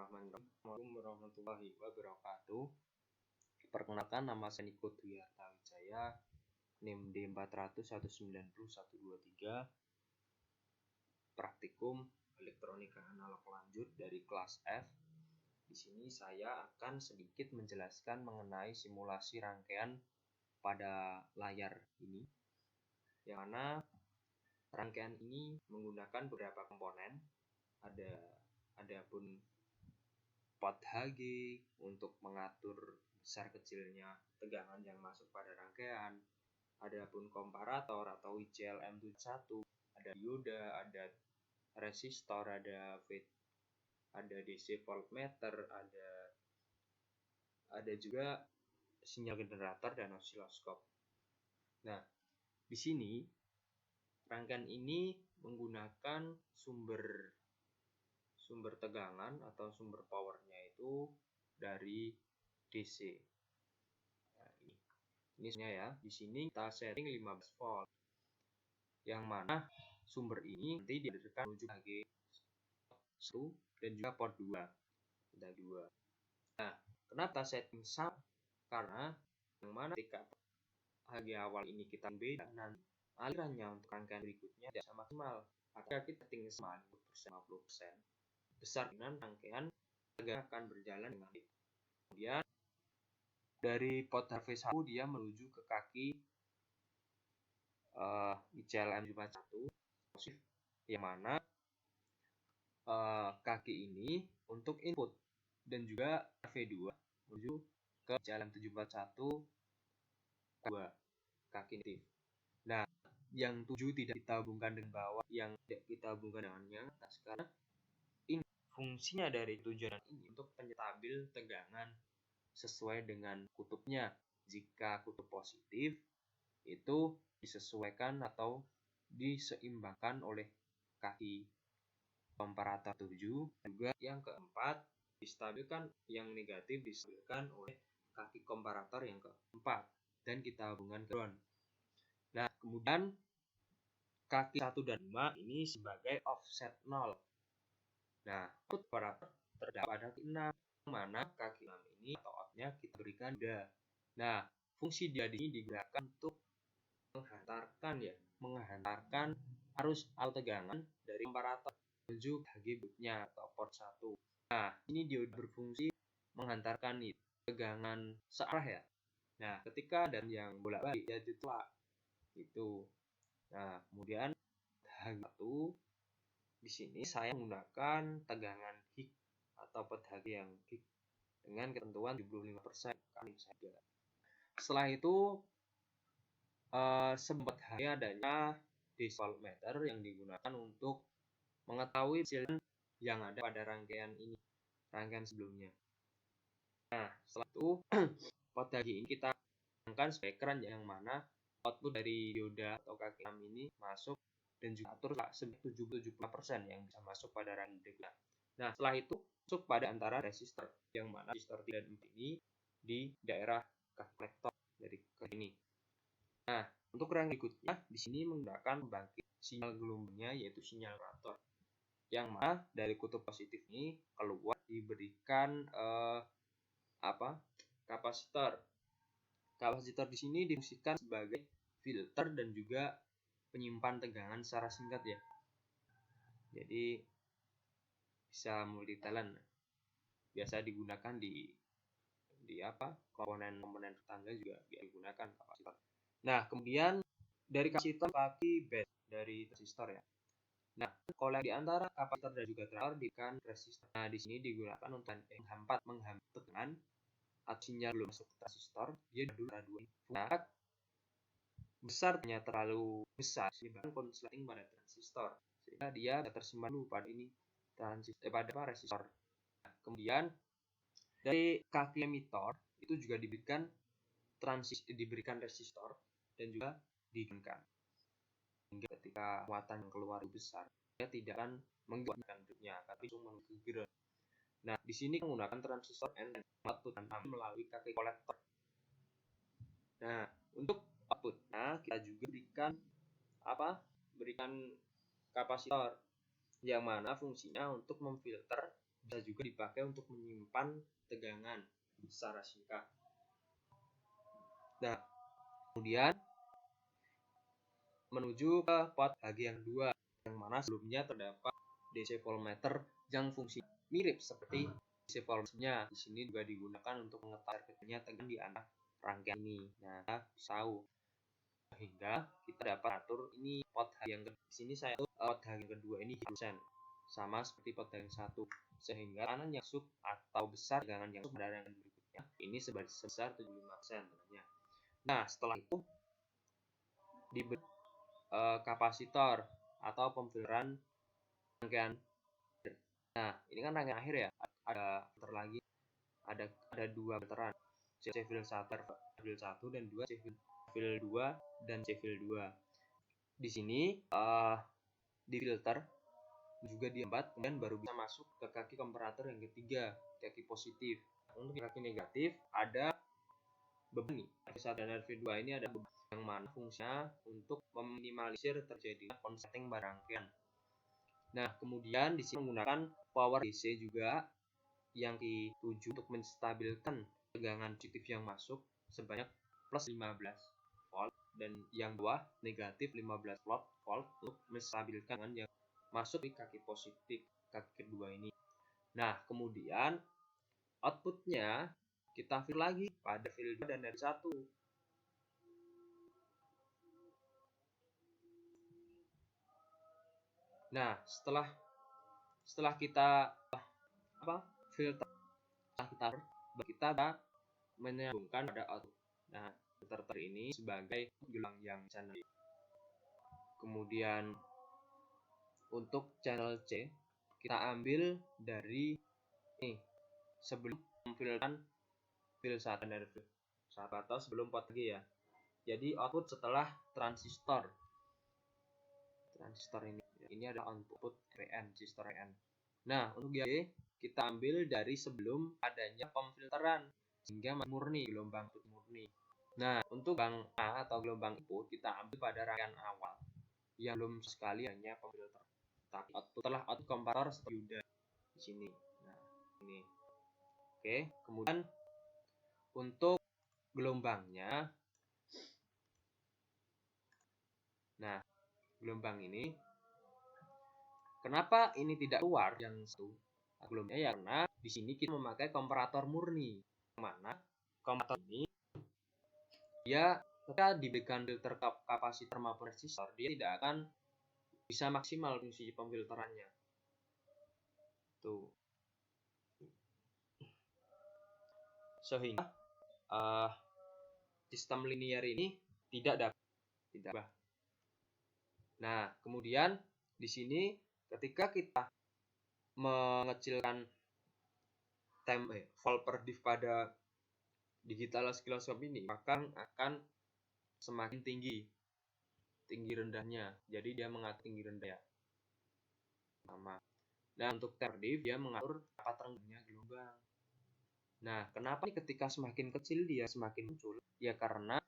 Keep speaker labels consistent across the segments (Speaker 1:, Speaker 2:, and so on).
Speaker 1: Bismillahirrahmanirrahim. Assalamualaikum warahmatullahi wabarakatuh. Perkenalkan, nama saya Niko Dwi Harta Wijaya, NIM D400190123, praktikum elektronika analog lanjut dari kelas F. Di sini saya akan sedikit menjelaskan mengenai simulasi rangkaian pada layar ini, yang mana rangkaian ini menggunakan beberapa komponen. Ada pun pot Hg untuk mengatur besar kecilnya tegangan yang masuk pada rangkaian. Adapun komparator atau ICL-M71, ada dioda, ada resistor, ada DC voltmeter, ada juga sinyal generator dan osiloskop. Nah, di sini rangkaian ini menggunakan sumber tegangan atau sumber powernya itu dari DC. Nah, ini sebenarnya ya. Di sini kita setting 15 volt. Yang mana sumber ini nanti dialirkan menuju Hg1 dan juga port 2. Ada 2. Nah, kenapa setting sama? Karena yang mana ketika Hg awal ini kita beda, nanti alirannya untuk rangkaian berikutnya tidak maksimal. Maka kita setting sama 50%. Besar dengan rangkaian akan berjalan dengan baik. Kemudian dari pot HV1 dia menuju ke kaki ICL-M71 yang mana kaki ini untuk input dan juga HV2 menuju ke ICL-M741 kaki negatif. Nah, yang 7 tidak kita hubungkan dengan bawah, yang tidak kita hubungkan dengannya atas, karena fungsinya dari tujuan ini untuk penstabil tegangan sesuai dengan kutubnya. Jika kutub positif, itu disesuaikan atau diseimbangkan oleh kaki komparator 7. Juga yang keempat, distabilkan yang negatif distabilkan oleh kaki komparator yang keempat. Dan kita hubungkan ke ground. Nah, kemudian kaki 1 dan 5 ini sebagai offset 0. Nah, output komparator terdapat pada kaki 6, mana kaki 6 ini atau outnya kita berikan dioda. Nah, fungsi dioda ini digunakan untuk menghantarkan arus tegangan dari komparator menuju Hg bootnya atau port 1. Nah, ini dioda berfungsi menghantarkan tegangan searah ya. Nah, ketika dan yang bolak-balik ya ditolak itu. Nah, kemudian Hg1 di sini saya menggunakan tegangan gig atau pot Hg yang gig dengan ketentuan 75% kali saja. Setelah itu sempat adanya DC voltmeter yang digunakan untuk mengetahui hasil yang ada pada rangkaian sebelumnya. Nah, setelah itu pot Hg ini kita gunakan sebagai keran yang mana output dari dioda atau kaki 6 ini masuk dan juga atur 70% yang bisa masuk pada rangkaian berikutnya. Nah, setelah itu masuk pada antara resistor, yang mana resistor 3 dan 4 ini di daerah kolektor dari ke ini. Nah, untuk rangkaian berikutnya di sini menggunakan pembangkit sinyal gelombangnya yaitu sinyal generator, yang mana dari kutub positif ini keluar diberikan kapasitor. Kapasitor di sini difungsikan sebagai filter dan juga penyimpan tegangan secara singkat ya. Jadi bisa multi talent. Biasa digunakan di komponen tetangga juga bisa digunakan kapasitor. Nah, kemudian dari kapasitor kaki base dari resistor ya. Nah, kalau di antara kapasitor dan juga transistor diberikan resistor. Nah, di sini digunakan untuk menghambat tegangan atau sinyal belum masuk ke transistor. Dia dulu ada dua input besarnya terlalu besar sehingga konsleting pada transistor, sehingga dia tersimpan dulu pada resistor. Nah, kemudian dari kaki emitor itu juga diberikan resistor dan juga diinginkan, hingga ketika muatan yang keluar besar dia tidak akan menggabungkan grupnya tapi cuma menggerak. Nah, di sini menggunakan transistor N output melalui kaki kolektor. Nah, untuk outputnya kita juga berikan kapasitor yang mana fungsinya untuk memfilter bisa juga dipakai untuk menyimpan tegangan secara singkat. Nah, kemudian menuju ke pot HG yang kedua, yang mana sebelumnya terdapat DC voltmeter yang fungsi mirip seperti DC voltmeternya. Di sini juga digunakan untuk mengetahui kecilnya tegangan di antara rangkaian ini. Nah, kita bisa tahu sehingga kita dapat atur ini pot HG yang kedua. Di sini saya atur pot HG yang kedua ini persen sama seperti pot HG yang satu, sehingga tekanan yang masuk atau besar tegangan yang masuk pada rangkaian berikutnya ini sebesar 75% tentunya. Nah, setelah itu diberi kapasitor atau pemfilteran rangkaian. Nah, ini kan rangkaian akhir ya. Ada filter lagi. Ada dua filteran. CFIL 1 dan 2, CFIL 2 dan CFIL 2. Di sini difilter juga diembat, kemudian baru bisa masuk ke kaki komparator yang ketiga, kaki positif. Untuk kaki negatif ada beban nih. RV1 dan RV2 ini ada beban yang mana fungsinya untuk meminimalisir terjadinya konsleting rangkaian. Nah, kemudian di sini menggunakan power DC juga yang dituju untuk menstabilkan tegangan positif yang masuk sebanyak plus 15 volt dan yang bawah negatif 15 volt untuk menstabilkan tegangan yang masuk di kaki positif, kaki kedua ini. Nah, kemudian outputnya kita fill lagi pada fill 2 dan R1. Nah, setelah kita filter, kita menyambungkan pada output. Nah, filter ini sebagai gelombang yang channel. Kemudian untuk channel C kita ambil dari ini sebelum memfilterkan fill 1 dan fill 1 atau sebelum pot G ya. Jadi output setelah transistor ini adalah output RN, transistor RN. Nah, untuk G kita ambil dari sebelum adanya pemfilteran sehingga murni, gelombang input murni. Nah, untuk gelombang A atau gelombang input kita ambil pada rangkaian awal yang belum sekali hanya pemfilter. Tapi setelah output komparator seperti udah di sini. Nah, ini. Oke, kemudian untuk gelombangnya. Nah, gelombang ini kenapa ini tidak keluar yang satu gelombangnya ya karena di sini kita memakai komparator murni, mana komparator ini dia ketika diberikan filter kapasitor maupun resistor dia tidak akan bisa maksimal fungsi pemfilterannya. Tuh. Sehingga sistem linear ini tidak dapat. Nah, kemudian di sini ketika kita mengecilkan volt per div pada digital oscilloscope ini, maka akan semakin tinggi rendahnya. Jadi dia mengatur tinggi rendah ya. Sama. Nah, untuk per div dia mengatur apa renggangnya gelombang. Nah, kenapa ketika semakin kecil dia semakin muncul? Ya karena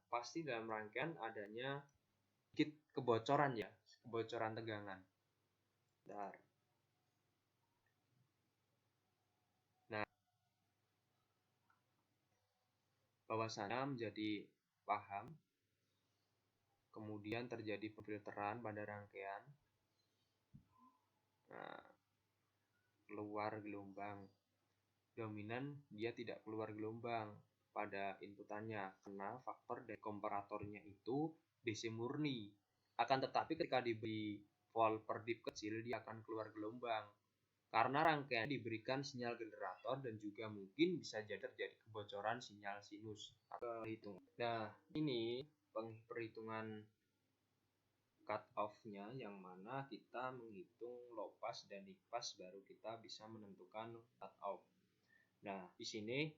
Speaker 1: pasti dalam rangkaian adanya sedikit kebocoran ya, kebocoran tegangan. Bentar. Nah, bahwasannya menjadi paham, kemudian terjadi pemfilteran pada rangkaian. Nah, keluar gelombang. Dominan dia tidak keluar gelombang pada inputannya karena faktor dari komparatornya itu DC murni. Akan tetapi ketika diberi volt per div kecil dia akan keluar gelombang karena rangkaian diberikan sinyal generator dan juga mungkin bisa jadi terjadi kebocoran sinyal sinus atau hitung. Nah, ini perhitungan cut off-nya yang mana kita menghitung low pass dan high pass baru kita bisa menentukan cut off. Nah, di sini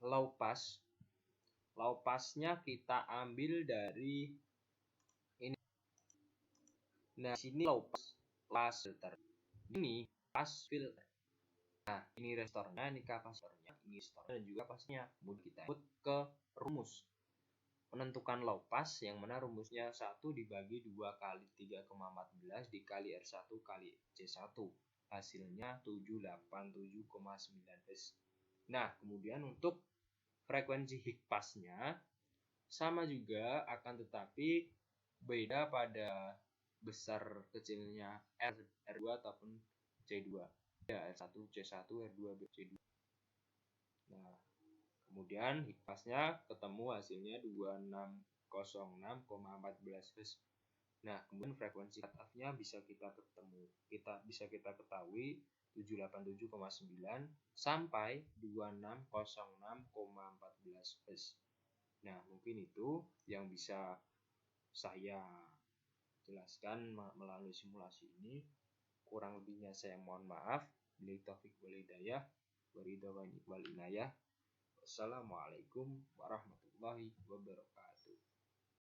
Speaker 1: low pass-nya kita ambil dari ini. Nah, sini low pass filter. Ini pass filter. Nah, ini resistornya, ini kapasitornya, ini resistornya dan juga pasnya. Kemudian kita input ke rumus menentukan low pass yang mana rumusnya 1 dibagi 2 kali 3,14 dikali R1 kali C1. hasilnya 787,9 Hz. Nah, kemudian untuk frekuensi high passnya sama juga, akan tetapi beda pada besar kecilnya R2 ataupun C2. Ya, R1, C1, R2, C2. Nah, kemudian high passnya ketemu hasilnya 2606,14 Hz. Nah, kemudian frekuensi cutoff-nya bisa kita ketahui 787,9 sampai 2606,14 Hz. Nah, mungkin itu yang bisa saya jelaskan melalui simulasi ini. Kurang lebihnya saya mohon maaf. Billahi taufik wal hidayah. Waridha wa inayah. Wassalamualaikum warahmatullahi wabarakatuh.